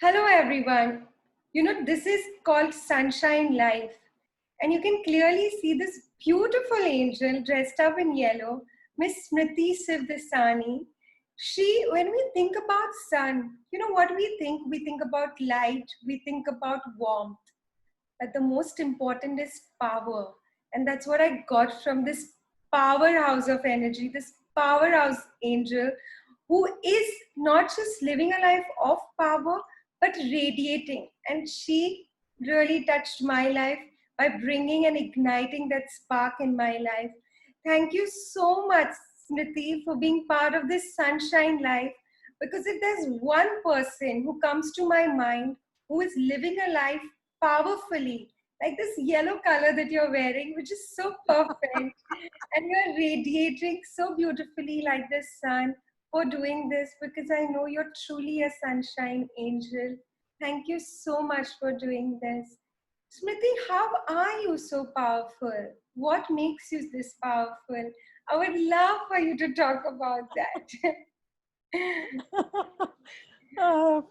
Hello, everyone. This is called Sunshine Life. And you can clearly see this beautiful angel dressed up in yellow, Miss Smriti Shivdasani. When we think about sun, you know what we think? We think about light, we think about warmth. But the most important is power. And that's what I got from this powerhouse of energy, this powerhouse angel who is not just living a life of power, but radiating. And she really touched my life by bringing and igniting that spark in my life. Thank you so much, Smriti, for being part of this sunshine life. Because if there's one person who comes to my mind who is living a life powerfully, like this yellow color that you're wearing, which is so perfect, and you're radiating so beautifully like the sun for doing this, because I know you're truly a sunshine angel. Thank you so much for doing this. Smriti, how are you so powerful? What makes you this powerful? I would love for you to talk about that.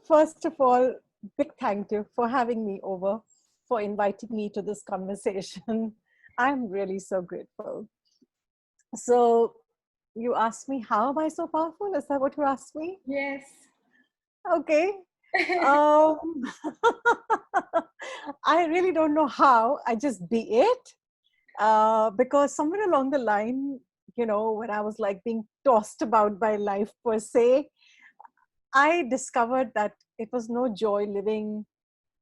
First of all, big thank you for having me over, for inviting me to this conversation. I'm really so grateful. So, you asked me, how am I so powerful? Is that what you asked me? Yes. Okay. Um, I really don't know how, I just be it. Because somewhere along the line, when I was like being tossed about by life per se, I discovered that it was no joy living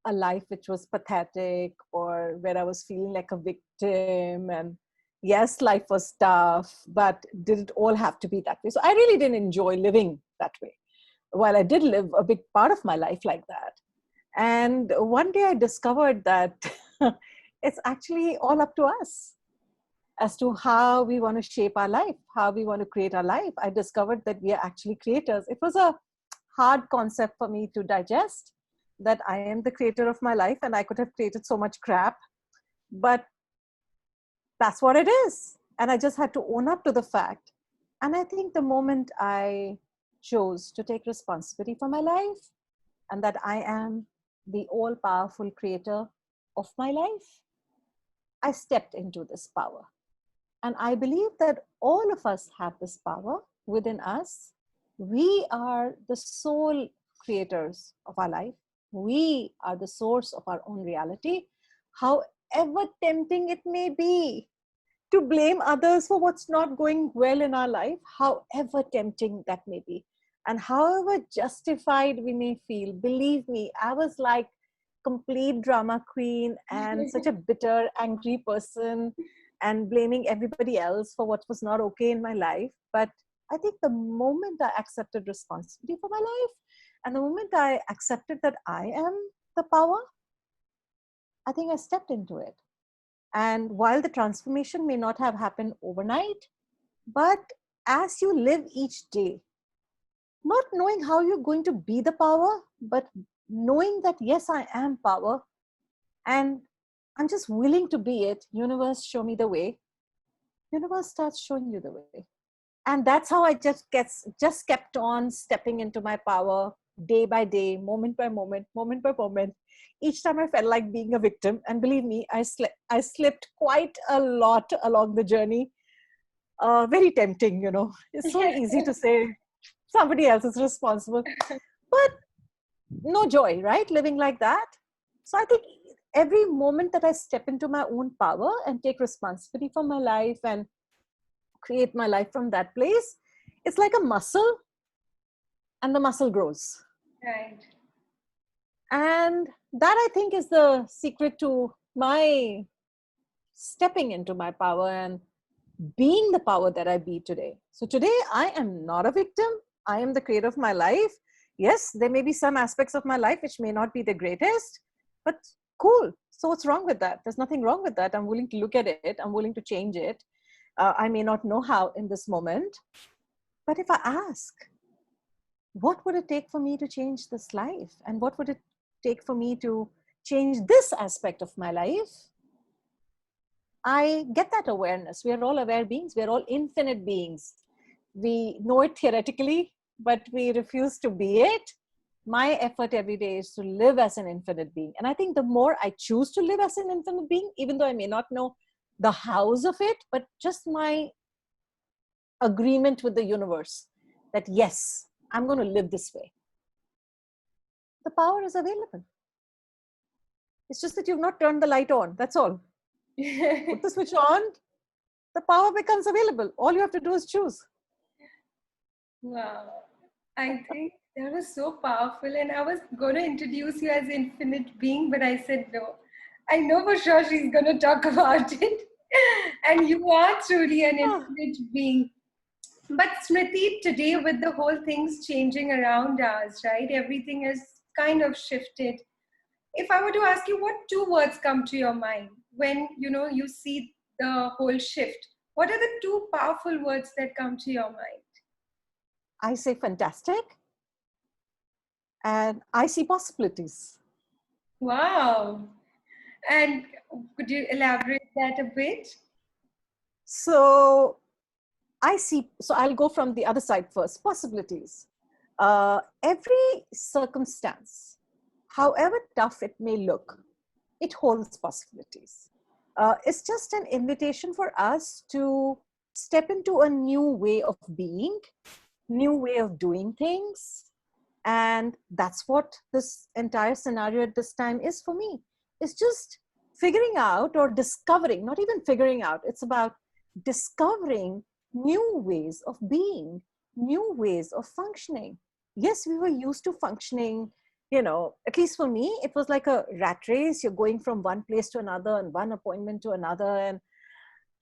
a life which was pathetic or where I was feeling like a victim. And yes, life was tough, but did it all have to be that way? So I really didn't enjoy living that way. While I did live a big part of my life like that. And one day I discovered that it's actually all up to us as to how we want to shape our life, how we want to create our life. I discovered that we are actually creators. It was a hard concept for me to digest, that I am the creator of my life and I could have created so much crap, but that's what it is. And I just had to own up to the fact. And I think the moment I chose to take responsibility for my life and that I am the all powerful creator of my life, I stepped into this power. And I believe that all of us have this power within us. We are the sole creators of our life. We are the source of our own reality, however tempting it may be to blame others for what's not going well in our life, however tempting that may be. And however justified we may feel, believe me, I was like complete drama queen and such a bitter, angry person and blaming everybody else for what was not okay in my life. But I think the moment I accepted responsibility for my life and the moment I accepted that I am the power, I think I stepped into it. And while the transformation may not have happened overnight, but as you live each day, not knowing how you're going to be the power, but knowing that, yes, I am power and I'm just willing to be it. Universe, show me the way. Universe starts showing you the way. And that's how I just kept on stepping into my power day by day, moment by moment, moment by moment. Each time I felt like being a victim. And believe me, I slipped quite a lot along the journey. Very tempting, It's so easy to say somebody else is responsible. But no joy, right? Living like that. So I think every moment that I step into my own power and take responsibility for my life and create my life from that place, it's like a muscle, and the muscle grows. Right. And that, I think, is the secret to my stepping into my power and being the power that I be today. So today I am not a victim. I am the creator of my life. Yes, there may be some aspects of my life which may not be the greatest, but cool. So what's wrong with that? There's nothing wrong with that. I'm willing to look at it. I'm willing to change it. I may not know how in this moment, but if I ask, what would it take for me to change this life? And what would it take for me to change this aspect of my life? I get that awareness. We are all aware beings. We are all infinite beings. We know it theoretically, but we refuse to be it. my effort every day is to live as an infinite being. And I think the more I choose to live as an infinite being, even though I may not know the hows of it, but just my agreement with the universe that yes, I'm going to live this way, the power is available. It's just that you've not turned the light on. That's all. Put the switch on, the power becomes available. All you have to do is choose. Wow. I think that was so powerful. And I was going to introduce you as infinite being, but I said no. I know for sure she's going to talk about it. And you are truly an infinite being. But Smriti, today with the whole things changing around us, right? Everything has kind of shifted. If I were to ask you, what two words come to your mind when you see the whole shift? What are the two powerful words that come to your mind? I say fantastic, and I see possibilities. Wow. And could you elaborate that a bit? So I'll go from the other side first. Possibilities. Every circumstance, however tough it may look, it holds possibilities. It's just an invitation for us to step into a new way of being, new way of doing things. And that's what this entire scenario at this time is for me. It's just figuring out or discovering, not even figuring out, it's about discovering new ways of being, new ways of functioning. Yes, we were used to functioning, at least for me, it was like a rat race. You're going from one place to another and one appointment to another. And,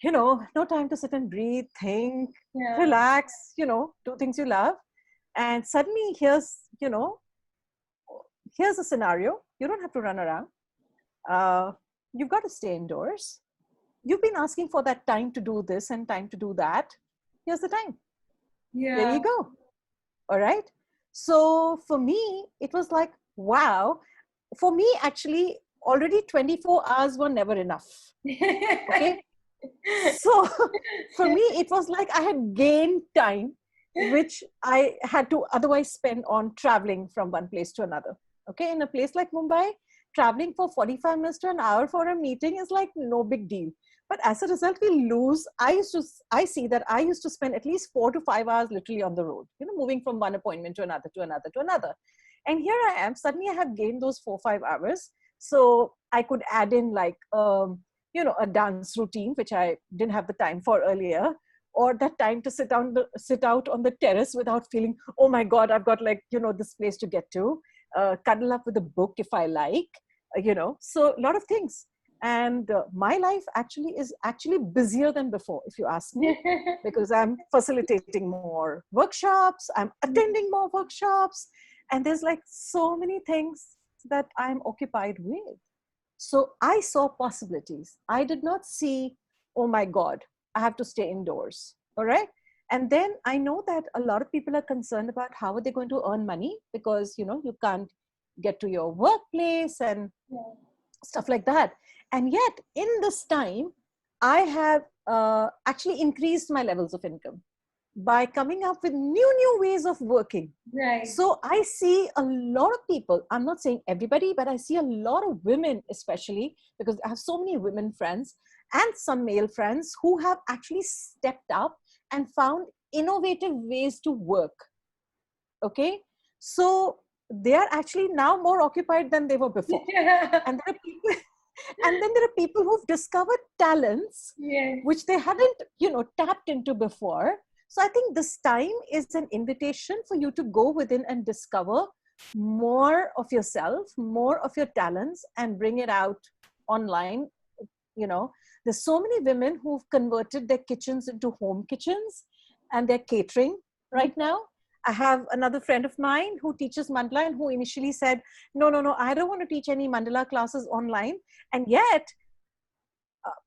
no time to sit and breathe, think, relax, do things you love. And suddenly here's a scenario. You don't have to run around. You've got to stay indoors. You've been asking for that time to do this and time to do that. Here's the time. There you go. All right. So for me, it was like, wow. For me, actually, already 24 hours were never enough. Okay. So for me, it was like I had gained time, which I had to otherwise spend on traveling from one place to another. Okay. In a place like Mumbai, traveling for 45 minutes to an hour for a meeting is like no big deal. But as a result, we lose. I see that I used to spend at least 4 to 5 hours literally on the road, moving from one appointment to another, to another, to another. And here I am, suddenly I have gained those 4-5 hours. So I could add in like, a dance routine, which I didn't have the time for earlier, or that time to sit out on the terrace without feeling, oh my God, I've got like, this place to get to, cuddle up with a book if I like, so a lot of things. And my life is actually busier than before, if you ask me, because I'm facilitating more workshops, I'm attending more workshops, and there's like so many things that I'm occupied with. So I saw possibilities. I did not see, oh my God, I have to stay indoors. All right. And then I know that a lot of people are concerned about how are they going to earn money, because, you can't get to your workplace and stuff like that. And yet in this time, I have actually increased my levels of income by coming up with new ways of working. Right. So I see a lot of people, I'm not saying everybody, but I see a lot of women, especially because I have so many women friends and some male friends who have actually stepped up and found innovative ways to work. Okay. So they are actually now more occupied than they were before. And there are people, and then there are people who've discovered talents which they hadn't, tapped into before. So I think this time is an invitation for you to go within and discover more of yourself, more of your talents, and bring it out online. There's so many women who've converted their kitchens into home kitchens, and they're catering right now. I have another friend of mine who teaches mandala, and who initially said, no, I don't want to teach any mandala classes online. And yet,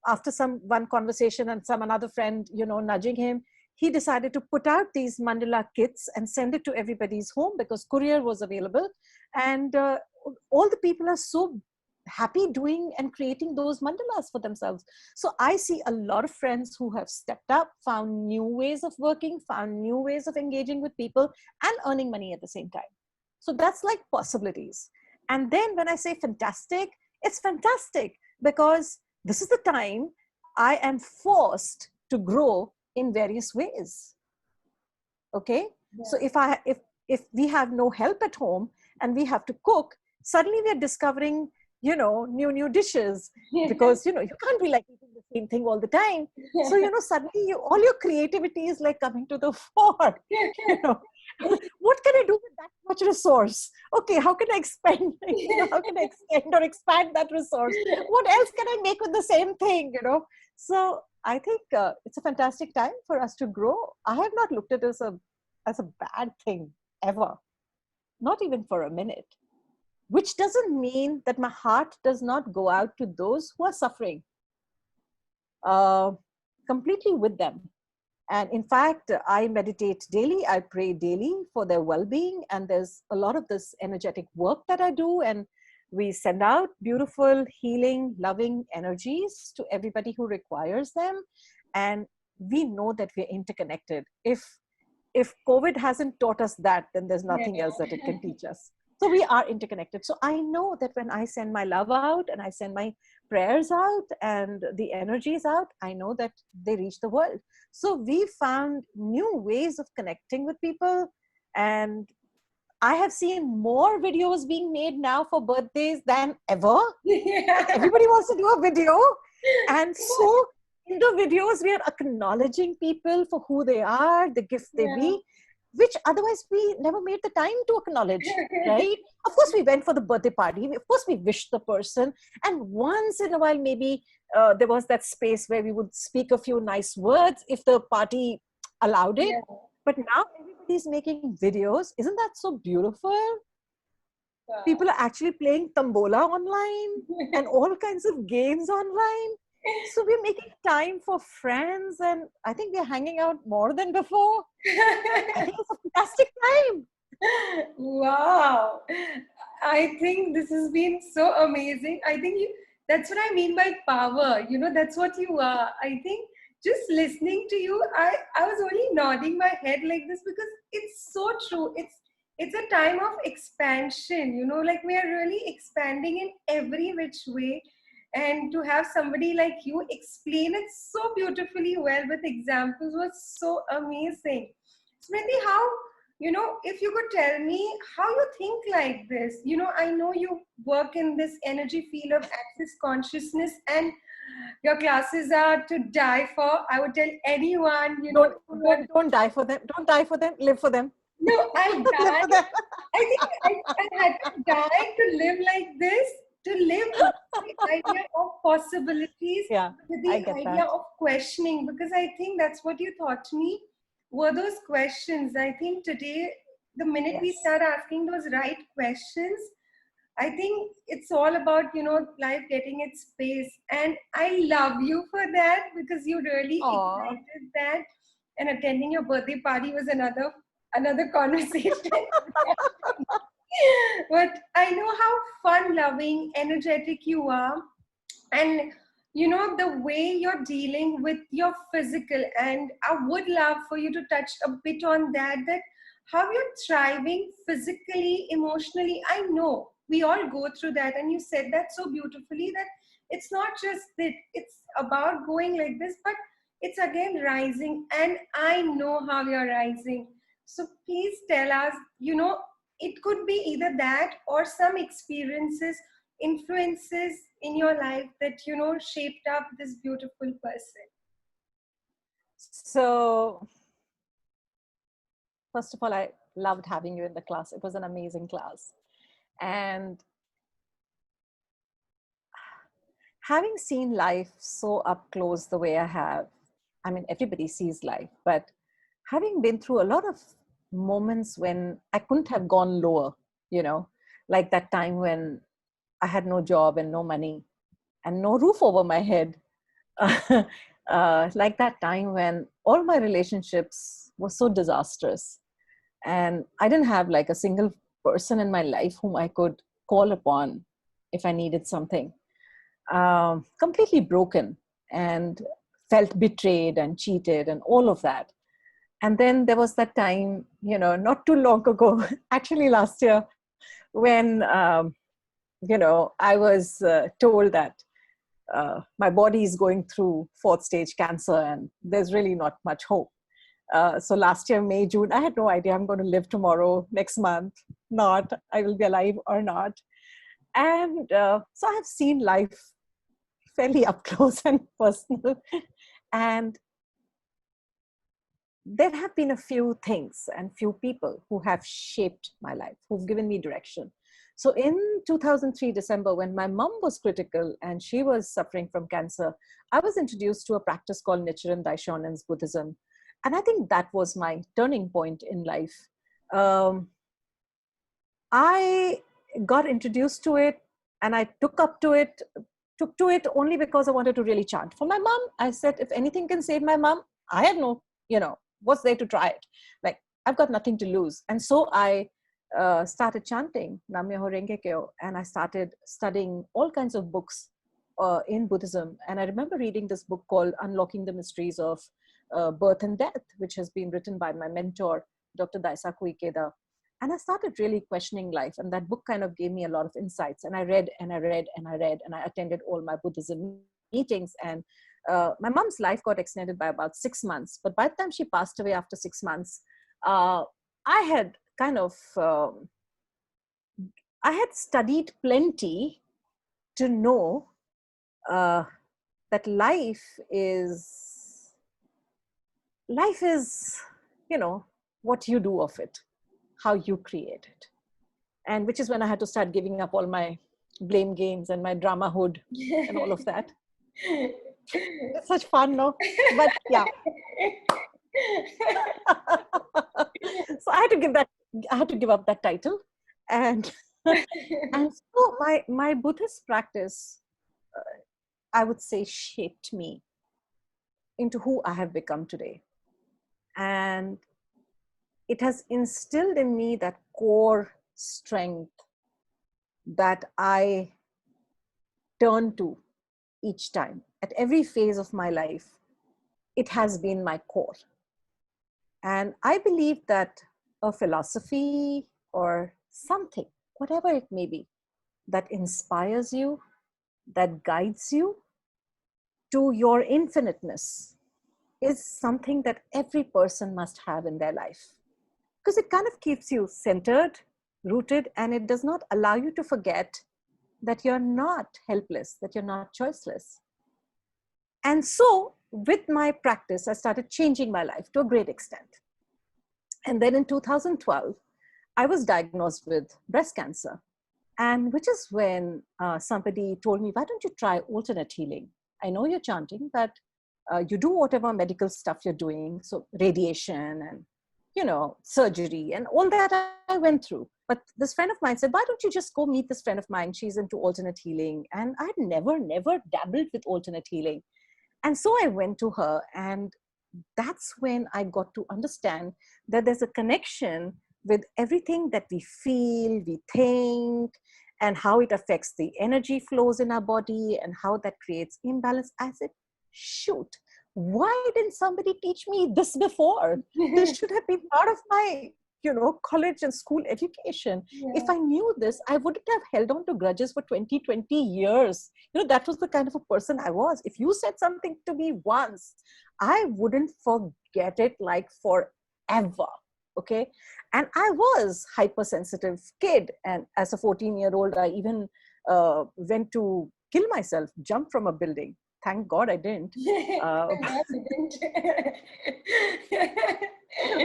after one conversation and another friend, nudging him, he decided to put out these mandala kits and send it to everybody's home because courier was available. And all the people are so happy doing and creating those mandalas for themselves. So I see a lot of friends who have stepped up, found new ways of working, found new ways of engaging with people and earning money at the same time. So that's like possibilities. And then when I say fantastic, it's fantastic because this is the time I am forced to grow in various ways. Okay. Yeah. So if we have no help at home and we have to cook, suddenly we are discovering, new dishes, because you can't be like eating the same thing all the time. So suddenly all your creativity is like coming to the fore. you know what can I do with that much resource? Okay, how can I expand, how can I extend or expand that resource? What else can I make with the same thing? So I think it's a fantastic time for us to grow. I have not looked at it as a bad thing ever, not even for a minute. Which doesn't mean that my heart does not go out to those who are suffering, uh, completely with them. And in fact, I meditate daily, I pray daily for their well being. And there's a lot of this energetic work that I do. And we send out beautiful, healing, loving energies to everybody who requires them. And we know that we're interconnected. If COVID hasn't taught us that, then there's nothing else that it can teach us. So we are interconnected. So I know that when I send my love out and I send my prayers out and the energies out, I know that they reach the world. So we found new ways of connecting with people. And I have seen more videos being made now for birthdays than ever. Yeah. Everybody wants to do a video. And so in the videos, we are acknowledging people for who they are, the gift they be, which otherwise we never made the time to acknowledge, right? Of course, we went for the birthday party. Of course, we wished the person. And once in a while, maybe there was that space where we would speak a few nice words if the party allowed it. Yeah. But now everybody's making videos. Isn't that so beautiful? Wow. People are actually playing tambola online and all kinds of games online. So we're making time for friends, and I think we're hanging out more than before. I think it's a fantastic time. Wow. I think this has been so amazing. I think that's what I mean by power. That's what you are. I think just listening to you, I was only nodding my head like this because it's so true. It's a time of expansion, like we are really expanding in every which way. And to have somebody like you explain it so beautifully well with examples was so amazing. Smriti, if you could tell me how you think like this. I know you work in this energy field of access consciousness, and your classes are to die for. I would tell anyone, Don't die for them. Don't die for them. Live for them. no, I'll Live die. for them. I think I had to die to live like this, to live with the idea of possibilities, Yeah, with I the get idea that. of questioning, because I think that's what you taught me were those questions. I think today, the minute we Yes. start asking those right questions, I think it's all about, life getting its space. And I love you for that because you really Aw. ignited that. And attending your birthday party was another conversation. But I know how fun loving, energetic you are. And the way you're dealing with your physical, and I would love for you to touch a bit on that how you're thriving physically, emotionally. I know we all go through that, and you said that so beautifully, that it's not just that it's about going like this, but it's again rising. And I know how you're rising. So please tell us, it could be either that or some experiences, influences in your life that shaped up this beautiful person. So, first of all, I loved having you in the class. It was an amazing class. And having seen life so up close the way I have, I mean, everybody sees life, but having been through a lot of moments when I couldn't have gone lower, like that time when I had no job and no money and no roof over my head. Like that time when all my relationships were so disastrous and I didn't have like a single person in my life whom I could call upon if I needed something. Completely broken and felt betrayed and cheated and all of that. And then there was that time, not too long ago, actually last year, when, I was told that my body is going through fourth stage cancer and there's really not much hope. So last year, May, June, I had no idea I'm going to live tomorrow, next month, not, I will be alive or not. And so I have seen life fairly up close and personal. And there have been a few things and few people who have shaped my life, who've given me direction. So in 2003 December, when my mom was critical and she was suffering from cancer, I was introduced to a practice called Nichiren Daishonen's Buddhism. And I think that was my turning point in life. Um, I got introduced to it and I took to it only because I wanted to really chant. For my mom, I said, if anything can save my mom, I have no, what's there to try it? Like, I've got nothing to lose. And so I started chanting Nam Myoho Renge Kyo, and I started studying all kinds of books in Buddhism. And I remember reading this book called Unlocking the Mysteries of Birth and Death, which has been written by my mentor, Dr. Daisaku Ikeda. And I started really questioning life. And that book kind of gave me a lot of insights. And I read and I read and I read, and I attended all my Buddhism meetings. And my mom's life got extended by about 6 months. But by the time she passed away after 6 months, I had kind of, I had studied plenty to know that life is, what you do of it, how you create it. And which is when I had to start giving up all my blame games and my drama hood and all of that. It's such fun, no? But yeah. So I had to give up that title. And and so my Buddhist practice, I would say, shaped me into who I have become today. And it has instilled in me that core strength that I turn to each time. At every phase of my life, it has been my core. And I believe that a philosophy or something, whatever it may be, that inspires you, that guides you to your infiniteness is something that every person must have in their life. Because it kind of keeps you centered, rooted, and it does not allow you to forget that you're not helpless, that you're not choiceless. And so with my practice, I started changing my life to a great extent. And then in 2012, I was diagnosed with breast cancer. And which is when somebody told me, why don't you try alternate healing? I know you're chanting, but you do whatever medical stuff you're doing. So radiation and, surgery and all that I went through. But this friend of mine said, why don't you just go meet this friend of mine? She's into alternate healing. And I'd never dabbled with alternate healing. And so I went to her, and that's when I got to understand that there's a connection with everything that we feel, we think, and how it affects the energy flows in our body and how that creates imbalance. I said, shoot, why didn't somebody teach me this before? This should have been part of my, college and school education. Yeah. If I knew this, I wouldn't have held on to grudges for 20 years. That was the kind of a person I was. If you said something to me once, I wouldn't forget it like forever. Okay. And I was hypersensitive kid. And as a 14-year-old, I even went to kill myself, jump from a building. Thank God I didn't.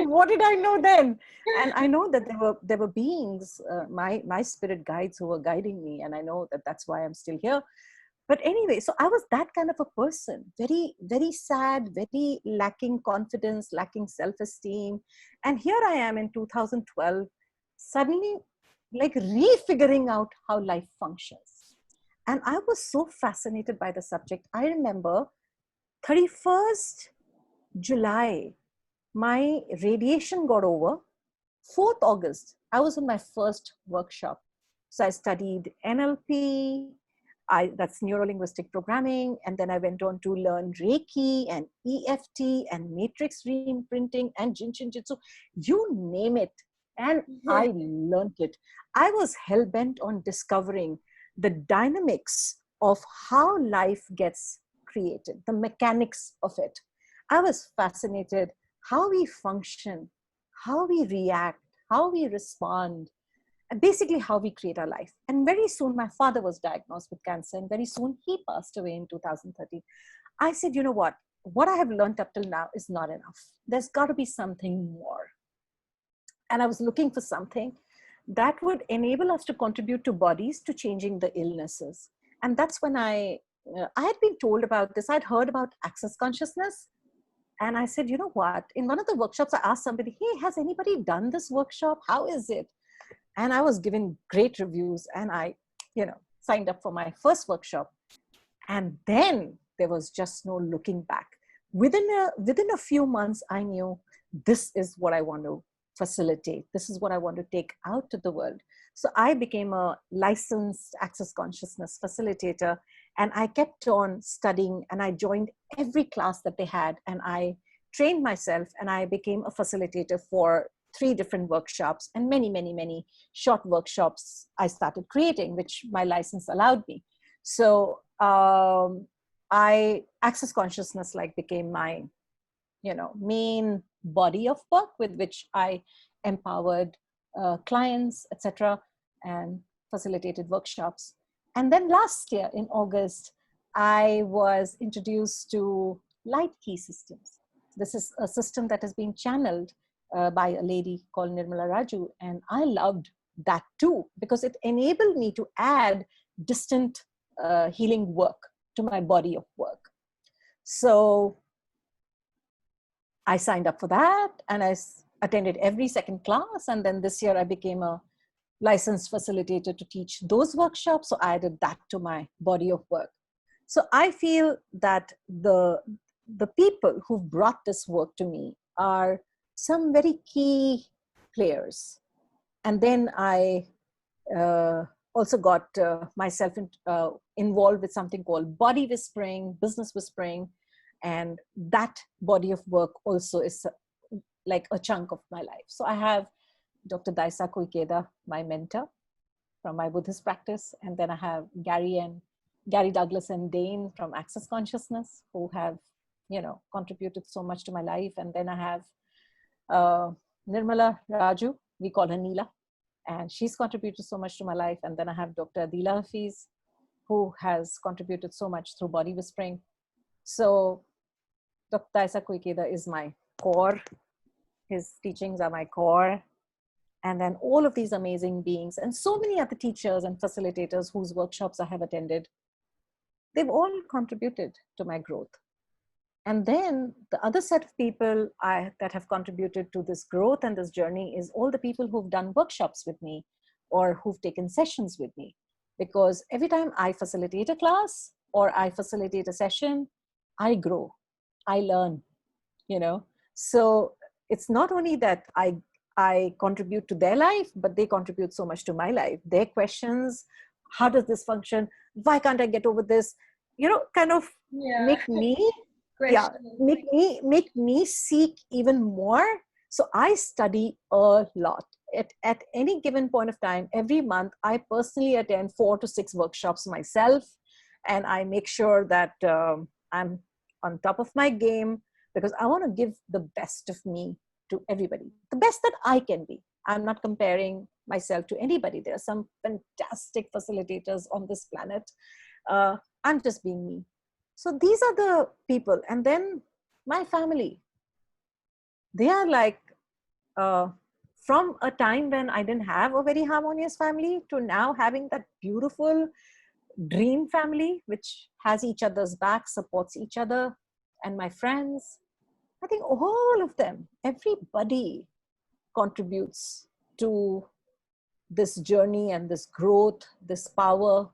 What did I know then? And I know that there were beings, my spirit guides, who were guiding me. And I know that that's why I'm still here. But anyway, so I was that kind of a person, very, very sad, very lacking confidence, lacking self-esteem. And here I am in 2012, suddenly like refiguring out how life functions. And I was so fascinated by the subject. I remember 31st July, my radiation got over. 4th August, I was in my first workshop. So I studied NLP. That's neuro-linguistic programming. And then I went on to learn Reiki and EFT and matrix reimprinting and Jin Shin Jitsu, you name it. And I learned it. I was hell-bent on discovering the dynamics of how life gets created, the mechanics of it. I was fascinated how we function, how we react, how we respond, and basically how we create our life. And very soon, my father was diagnosed with cancer, and very soon he passed away in 2013. I said, you know what I have learned up till now is not enough. There's got to be something more. And I was looking for something that would enable us to contribute to bodies to changing the illnesses. And that's when I had been told about this. I'd heard about access consciousness. And I said, you know what? In one of the workshops, I asked somebody, hey, has anybody done this workshop? How is it? And I was given great reviews, and I, signed up for my first workshop. And then there was just no looking back. Within a few months, I knew this is what I want to facilitate. This is what I want to take out to the world. So I became a licensed access consciousness facilitator, and I kept on studying, and I joined every class that they had, and I trained myself, and I became a facilitator for 3 different workshops, and many, many, many short workshops I started creating, which my license allowed me. So access consciousness became my, main body of work with which I empowered clients, etc., and facilitated workshops. And then last year in August, I was introduced to light key systems. This is a system that has been channeled by a lady called Nirmala Raju. And I loved that too, because it enabled me to add distant healing work to my body of work. So I signed up for that, and I attended every second class. And then this year I became a licensed facilitator to teach those workshops. So I added that to my body of work. So I feel that the people who've brought this work to me are some very key players. And then I also got myself involved with something called body whispering, business whispering. And that body of work also is like a chunk of my life. So I have Dr. Daisa Koikeda, my mentor from my Buddhist practice. And then I have Gary Douglas and Dane from Access Consciousness, who have, contributed so much to my life. And then I have Nirmala Raju, we call her Neela, and she's contributed so much to my life. And then I have Dr. Adila Hafiz, who has contributed so much through body whispering. So Dr. Daisa Koikeda is my core. His teachings are my core. And then all of these amazing beings and so many other teachers and facilitators whose workshops I have attended, they've all contributed to my growth. And then the other set of people that have contributed to this growth and this journey is all the people who've done workshops with me or who've taken sessions with me. Because every time I facilitate a class or I facilitate a session, I grow, I learn, So it's not only that I contribute to their life, but they contribute so much to my life. Their questions, how does this function? Why can't I get over this? Kind of make me make me seek even more. So I study a lot. At any given point of time, every month, I personally attend 4 to 6 workshops myself. And I make sure that I'm on top of my game, because I want to give the best of me to everybody, the best that I can be. I'm not comparing myself to anybody. There are some fantastic facilitators on this planet. I'm just being me. So these are the people. And then my family, they are like, from a time when I didn't have a very harmonious family to now having that beautiful dream family, which has each other's back, supports each other, and my friends. I think all of them, everybody contributes to this journey and this growth, this power,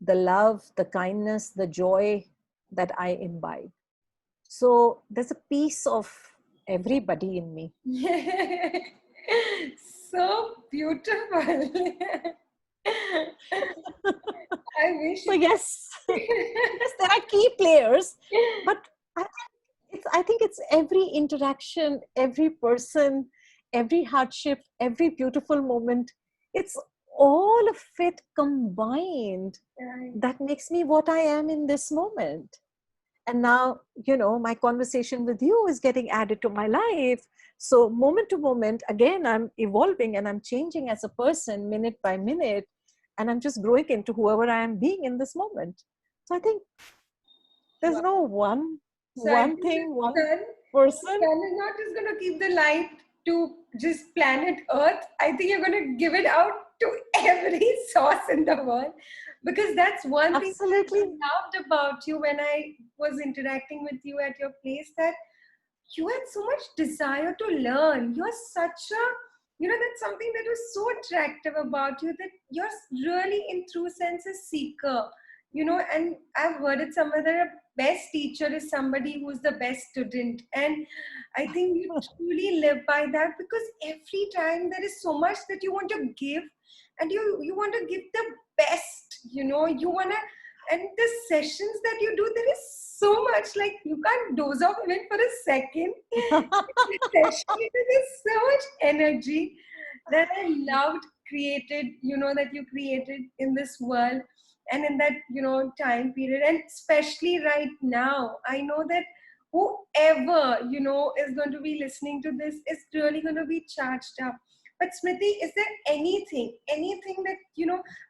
the love, the kindness, the joy that I imbibe. So there's a piece of everybody in me. So beautiful. I wish So it. yes, yes, there are key players, but I, I think it's every interaction, every person, every hardship, every beautiful moment. It's all of it combined Right. that makes me what I am in this moment. And now, my conversation with you is getting added to my life. So moment to moment, again, I'm evolving and I'm changing as a person minute by minute, and I'm just growing into whoever I am being in this moment. So I think there's Wow. no So I one think the thing, one sun, the person. sun is not just going to keep the light to just planet Earth. I think you're going to give it out to every source in the world, because that's one thing I Absolutely. loved about you when I was interacting with you at your place, that you had so much desire to learn. You're such a, that's something that was so attractive about you, that you're really in true sense a seeker, and I've heard it somewhere that a best teacher is somebody who's the best student. And I think you truly live by that, because every time there is so much that you want to give, and you want to give the best, you want to, and the sessions that you do, there is so much, like you can't doze off even for a second. Session, there's so much energy that I loved created, that you created in this world and in that, time period. And especially right now, I know that whoever, is going to be listening to this is really going to be charged up. But Smriti, is there anything that,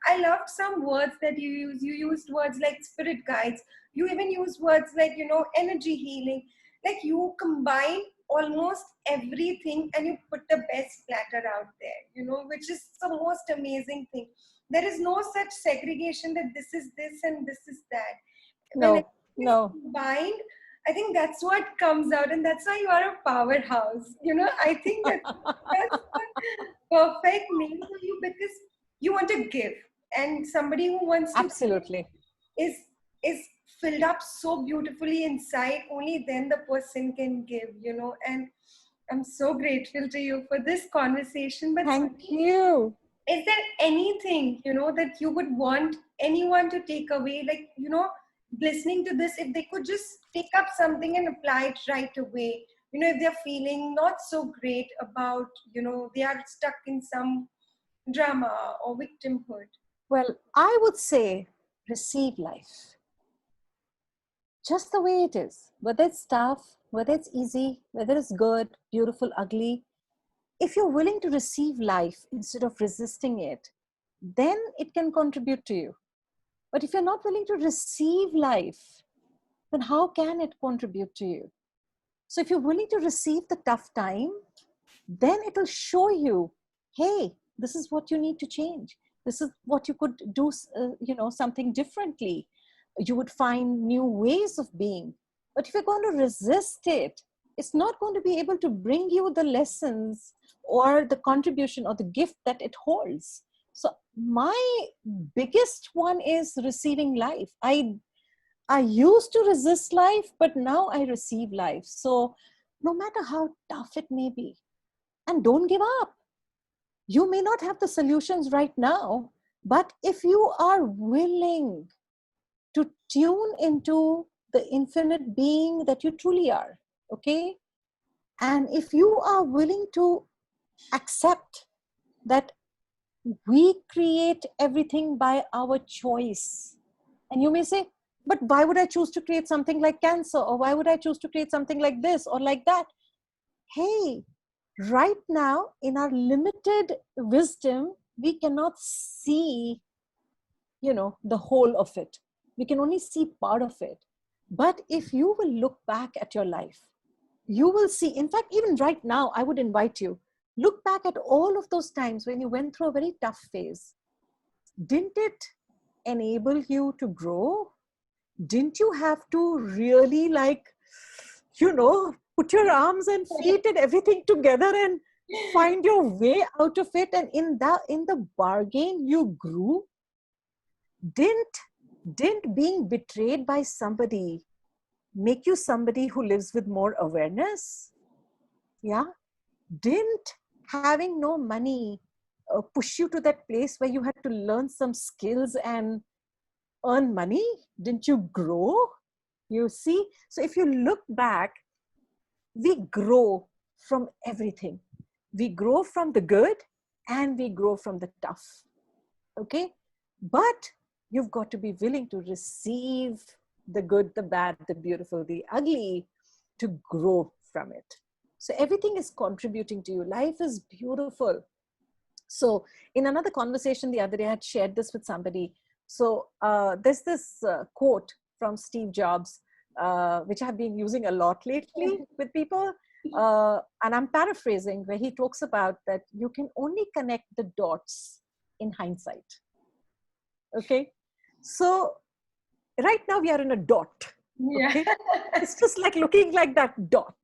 I loved some words that you use. You used words like spirit guides. You even use words like, energy healing. Like you combine almost everything and you put the best platter out there, which is the most amazing thing. There is no such segregation that this is this and this is that. When No, everything is no. combined, I think that's what comes out, and that's why you are a powerhouse. I think that's a perfect name for you, because you want to give, and somebody who wants to give Absolutely. is is filled up so beautifully inside. Only then the person can give, and I'm so grateful to you for this conversation. But Thank you. is there anything, that you would want anyone to take away, like, listening to this, if they could just pick up something and apply it right away, if they're feeling not so great about, they are stuck in some drama or victimhood? Well, I would say receive life just the way it is, whether it's tough, whether it's easy, whether it's good, beautiful, ugly. If you're willing to receive life instead of resisting it, then it can contribute to you. But if you're not willing to receive life, then how can it contribute to you? So if you're willing to receive the tough time, then it will show you, hey, this is what you need to change. This is what you could do, something differently. You would find new ways of being. But if you're going to resist it, it's not going to be able to bring you the lessons or the contribution or the gift that it holds. So my biggest one is receiving life. I used to resist life, but now I receive life. So no matter how tough it may be, and don't give up. You may not have the solutions right now, but if you are willing to tune into the infinite being that you truly are, okay? And if you are willing to accept that we create everything by our choice, and you may say, but why would I choose to create something like cancer? Or why would I choose to create something like this or like that? Hey, right now, in our limited wisdom, we cannot see, the whole of it. We can only see part of it. But if you will look back at your life, you will see, in fact, even right now, I would invite you, look back at all of those times when you went through a very tough phase. Didn't it enable you to grow? Didn't you have to really, like, put your arms and feet and everything together and find your way out of it? And in the bargain, you grew. Didn't being betrayed by somebody make you somebody who lives with more awareness? Yeah. Didn't having no money push you to that place where you had to learn some skills and earn money? Didn't you grow? You see? So if you look back, we grow from everything. We grow from the good and we grow from the tough. Okay? But you've got to be willing to receive the good, the bad, the beautiful, the ugly, to grow from it. So everything is contributing to you. Life is beautiful. So in another conversation the other day, I had shared this with somebody. So there's this quote from Steve Jobs, which I've been using a lot lately with people. And I'm paraphrasing, where he talks about that you can only connect the dots in hindsight. Okay. So right now we are in a dot. Yeah. Okay. It's just like looking like that dot.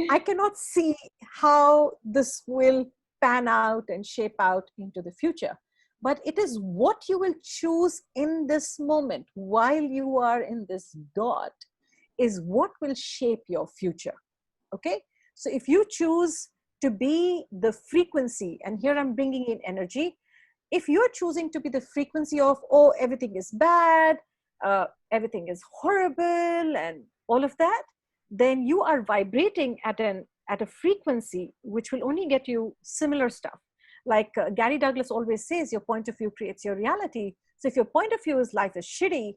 I cannot see how this will pan out and shape out into the future. But it is what you will choose in this moment while you are in this dot is what will shape your future. Okay. So if you choose to be the frequency, and here I'm bringing in energy, if you're choosing to be the frequency of, oh, everything is bad, everything is horrible, and all of that, then you are vibrating at a frequency which will only get you similar stuff. Like Gary Douglas always says, your point of view creates your reality. So if your point of view is life is shitty,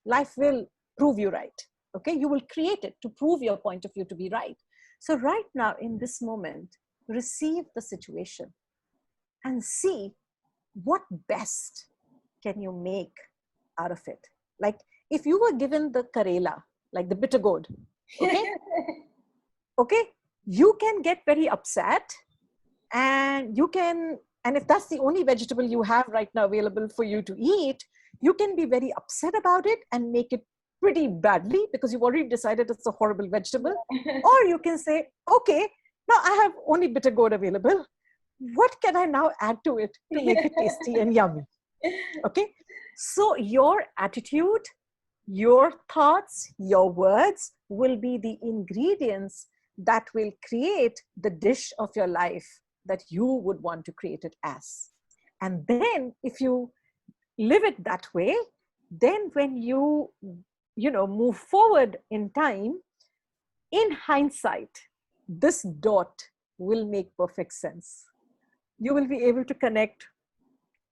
life will prove you right. Okay, you will create it to prove your point of view to be right. So right now, in this moment, receive the situation and see what best can you make out of it. Like if you were given the Karela, like the bitter gourd, okay? Okay, you can get very upset, and you can, and if that's the only vegetable you have right now available for you to eat, you can be very upset about it and make it pretty badly because you've already decided it's a horrible vegetable. Or you can say, okay, now I have only bitter gourd available. What can I now add to it to make it tasty and yummy? Okay. So your attitude, your thoughts, your words will be the ingredients that will create the dish of your life that you would want to create it as. And then if you live it that way, then when you move forward in time, in hindsight, this dot will make perfect sense. You will be able to connect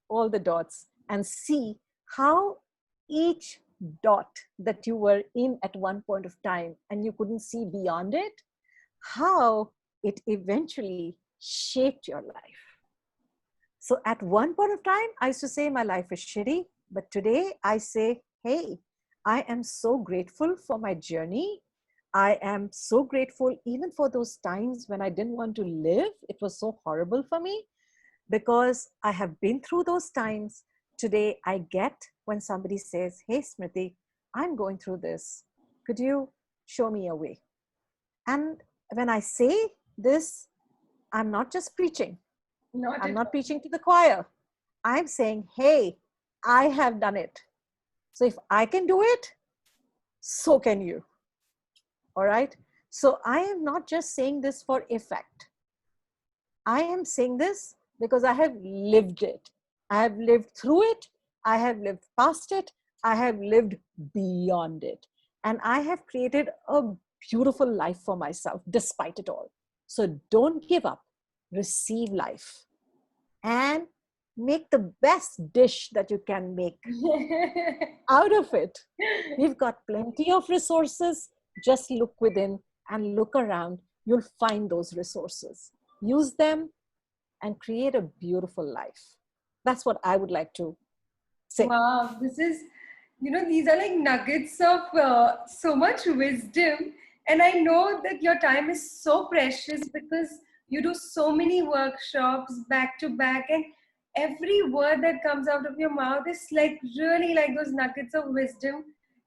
all the dots and see how each dot that you were in at one point of time and you couldn't see beyond it, how it eventually shaped your life. So at one point of time, I used to say my life is shitty, but today I say, hey, I am so grateful for my journey. I am so grateful even for those times when I didn't want to live. It was so horrible for me. Because I have been through those times. Today I get when somebody says, hey, Smriti, I'm going through this. Could you show me a way? And when I say this, I'm not just preaching. I'm not preaching to the choir. I'm saying, hey, I have done it. So if I can do it, so can you. All right. So I am not just saying this for effect. I am saying this because I have lived it. I have lived through it. I have lived past it. I have lived beyond it. And I have created a beautiful life for myself despite it all. So don't give up. Receive life and make the best dish that you can make out of it. We've got plenty of resources. Just look within and look around. You'll find those resources. Use them and create a beautiful life. That's what I would like to say. Wow, this is, these are like nuggets of so much wisdom. And I know that your time is so precious because you do so many workshops back to back, and every word that comes out of your mouth is like really like those nuggets of wisdom,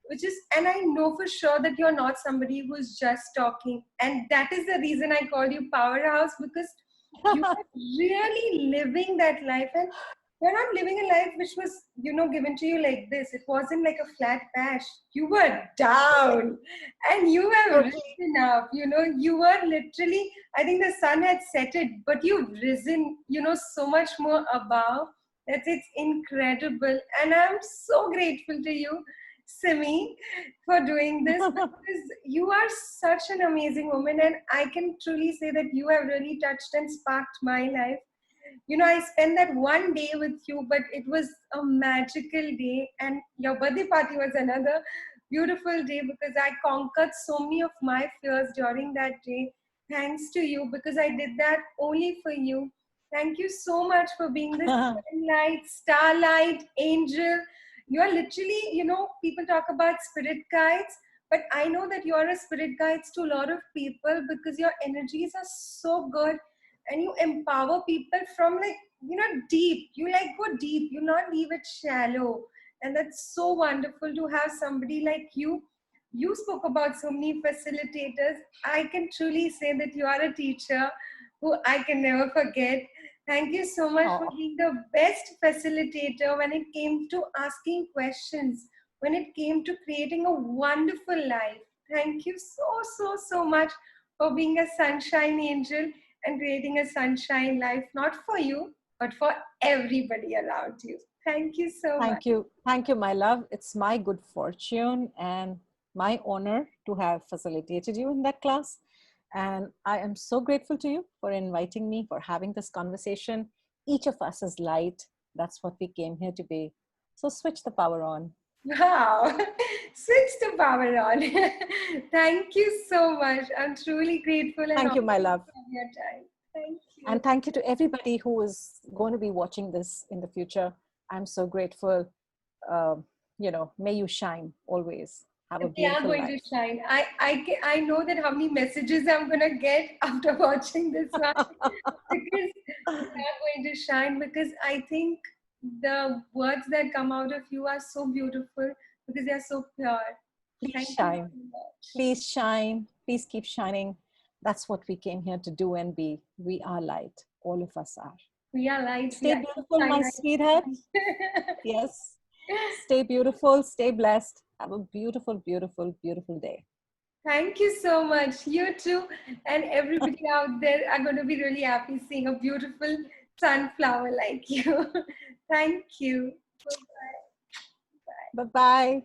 which is, and I know for sure that you're not somebody who's just talking. And that is the reason I called you Powerhouse, because you are really living that life. And you're not living a life which was, given to you like this. It wasn't like a flat patch. You were down and you have risen up. You were literally, I think the sun had set it, but you've risen, so much more above. It's incredible. And I'm so grateful to you, Simi, for doing this because you are such an amazing woman. And I can truly say that you have really touched and sparked my life. I spent that one day with you, but it was a magical day. And your birthday party was another beautiful day because I conquered so many of my fears during that day. Thanks to you because I did that only for you. Thank you so much for being this sunlight, starlight, angel. You are literally, people talk about spirit guides, but I know that you are a spirit guides to a lot of people because your energies are so good and you empower people from deep. You go deep, you not leave it shallow. And that's so wonderful to have somebody like you. You spoke about so many facilitators. I can truly say that you are a teacher who I can never forget. Thank you so much for Oh, being the best facilitator when it came to asking questions, when it came to creating a wonderful life. Thank you so much for being a sunshine angel and creating a sunshine life, not for you, but for everybody around you. Thank you so much. thank you. Thank you, my love. It's my good fortune and my honor to have facilitated you in that class. And I am so grateful to you for inviting me, for having this conversation. Each of us is light. That's what we came here to be. So switch the power on. Wow. Switch the power on. Thank you so much. I'm truly grateful and Thank you, honored my love. for your time. Thank you. And thank you to everybody who is going to be watching this in the future. I'm so grateful. Um, may you shine always. Have a They are beautiful going to life. shine. I know that how many messages I'm going to get after watching this one because they are going to shine because I think the words that come out of you are so beautiful because they are so pure. Please Thank you shine. so much. Please shine. Please keep shining. That's what we came here to do and be. We are light. All of us are. We are lights. We Stay are beautiful, shine my like sweetheart. the Yes. Stay beautiful. Stay blessed. Have a beautiful, beautiful, beautiful day. Thank you so much. You too. And everybody out there are going to be really happy seeing a beautiful sunflower like you. Thank you. Bye-bye. Bye bye.